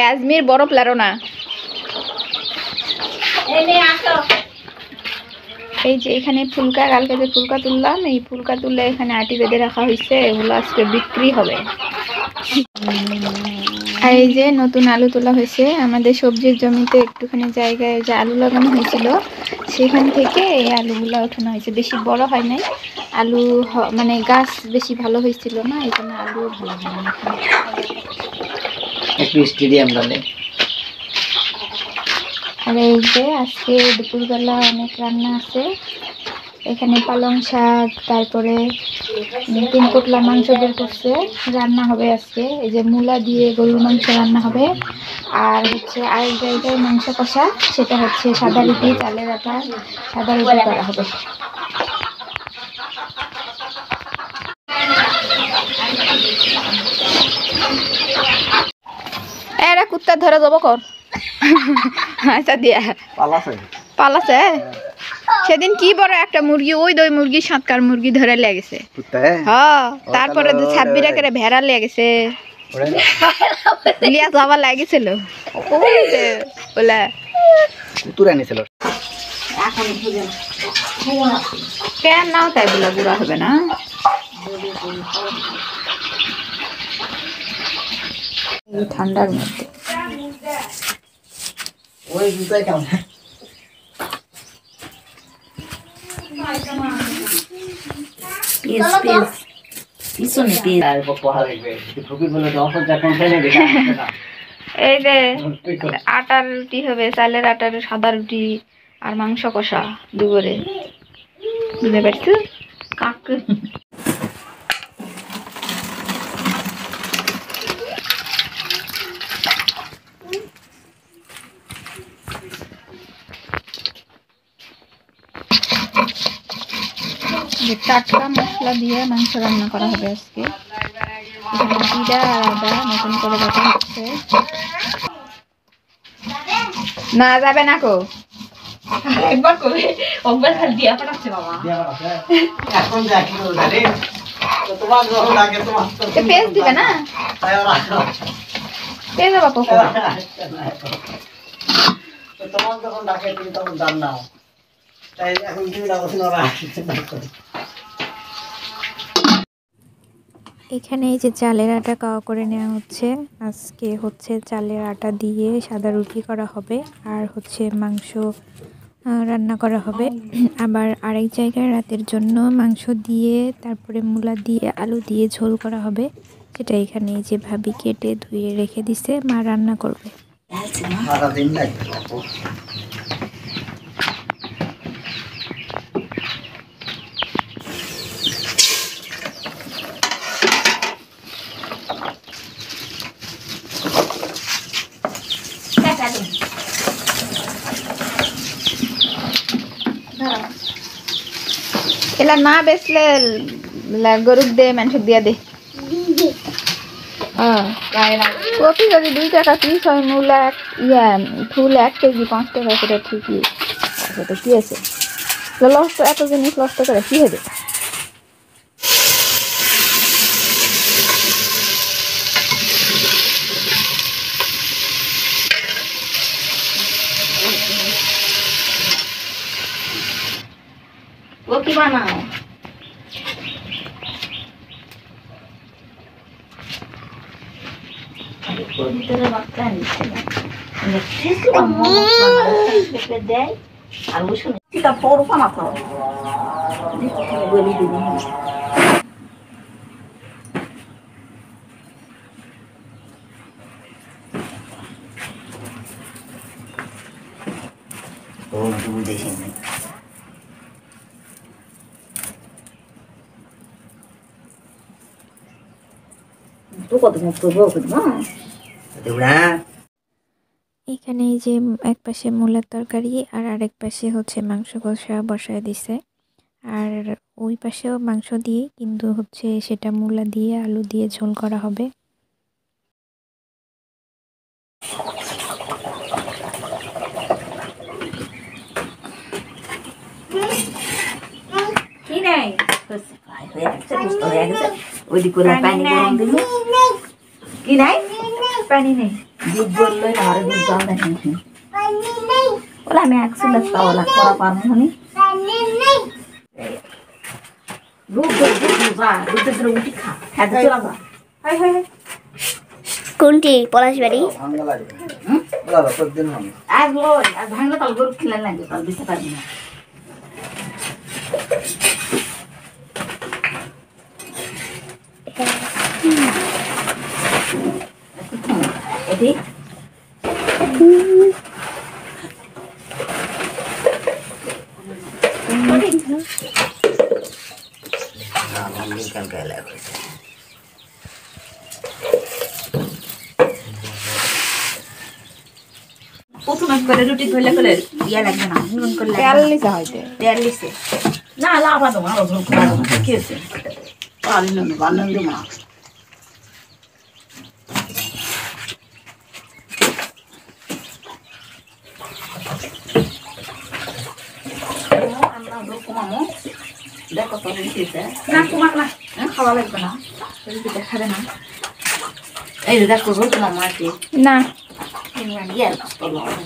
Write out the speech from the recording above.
আজমির বরফ লারো না। এই যে এখানে ফুলকা, কালকে যে ফুলকা তুললাম, এই ফুলকা তুললে এখানে আটি বেঁধে রাখা হয়েছে, এগুলো আজকে বিক্রি হবে। আর এই যে নতুন আলু তোলা হয়েছে আমাদের সবজির জমিতে, একটুখানি জায়গায় যে আলু লাগানো হয়েছিল সেখান থেকে এই আলুগুলো ওঠানো হয়েছে। বেশি বড় হয় নাই আলু, মানে গাছ বেশি ভালো হয়েছিল না, এই জন্য আলু ভালো হয় না। আর এই যে আজকে দুপুরবেলা অনেক রান্না আছে, এখানে পালং শাক, তারপরে 3 পোটলা মাংস বের করছে, রান্না হবে আজকে। এই যে মূলা দিয়ে গরুর মাংস রান্না হবে, আর হচ্ছে আরেক জায়গায় মাংস কষা, সেটা হচ্ছে সাদা রুটি, চালের আটা সাদা রুটি করা হবে। এরা কুত্তা ধরে যাবো কর। আচ্ছা দিয়া পালাছে। সেদিন কি বড় একটা মুরগি, ওই দই মুরগি, সাতকার মুরগি ধরে লেগেছে। হ্যাঁ, তারপরে 26 করে ভেড়া লেগেছে, লিয়া যাওয়া লাগেছিল বলে কেন নাও, তাই বলে বুড়া হবে না। ঠান্ডার মধ্যে এই যে আটার রুটি হবে, চালের আটার সাদা রুটি আর মাংস কষা দুপুরে, বুঝতে পারছো কাকু। টাটকা মশলা দিয়ে মাংস রান্না করা হবে আজকে। এখানে জিরা আর আদা নতুন করে বাটা হচ্ছে। না যাবে না কো, একবার করে একবার খালি দিয়া পাঠাচ্ছে বাবা। এখন দেখি ওরে তো তোমার যখন লাগে তোমার তো পেজ দিবে না, তাই ওরা পেজ বাবা কো তো তোমার যখন ডাকে তুমি তখন দাম নাও, তাই এখন তুমি দাও ওরা আসছে না। এখানে এই যে চালের আটা কাওয়া করে নেওয়া হচ্ছে। আজকে হচ্ছে চালের আটা দিয়ে সাদা রুটি করা হবে, আর হচ্ছে মাংস রান্না করা হবে। আবার আরেক জায়গায় রাতের জন্য মাংস দিয়ে তারপরে মূলা দিয়ে আলু দিয়ে ঝোল করা হবে, সেটা এখানে যে ভাবি কেটে ধুয়ে রেখে দিছে, মা রান্না করবে। এলা না বেচলে গরুক দে, মানুষক দিয়া দে। কপি যদি 2 টাকা পিস হয়, মূলা ফুল 1 কেজি 5 টাকা করে, ঠিকই আছে তো, কি আছে লস, এত জিনিস লস করে কি হবে। ও কি বানাও ভিতরে বাচ্চা নিচ্ছে না, দেয় আর ওই শুনে তা পড়ো না তো বলি দিদি। ও দুধ দেখি না তো কত মুক্ত না। এখানে এই যে এক পাশে মূলার তরকারি আর আরেক পাশে হচ্ছে মাংস কষা বসায় দিছে, আর ওই পাশেও মাংস দিয়ে, কিন্তু হচ্ছে সেটা মূলা দিয়ে আলু দিয়ে ঝোল করা হবে। কি নাই ওই দিকে পানি গরম দিল, কি নাই পানি নেই। দুধ বললে ঘরে দুধ জল দেখেন ওলা আমি এক চুলে ওলা করা পারবো নি দুধ যা দুধের ধরে উঠি খা খেতে চলা যা হাই হাই কোনটি পলাশবাড়ি আজ লোই আজ ভাঙলে তাল গরু খেলে লাগবে তাল দিতে পারবি না এটি প্রথমে করে রুটি করলে করে ইয়া লাগবে না নুন করলে তেল লিসা হইতে তেল দিছে না লাভা দেবো আরো ঝোল খাবো কি হয়েছে পারি নুন বান্নন দেবো না কমামো দেখো তো রুটিতে না কমাক না খাওয়া লাগবে না রুটিটা খাবে না এই দেখো ঝোল কমামো আর কি না ইয়ে কষ্ট লাগে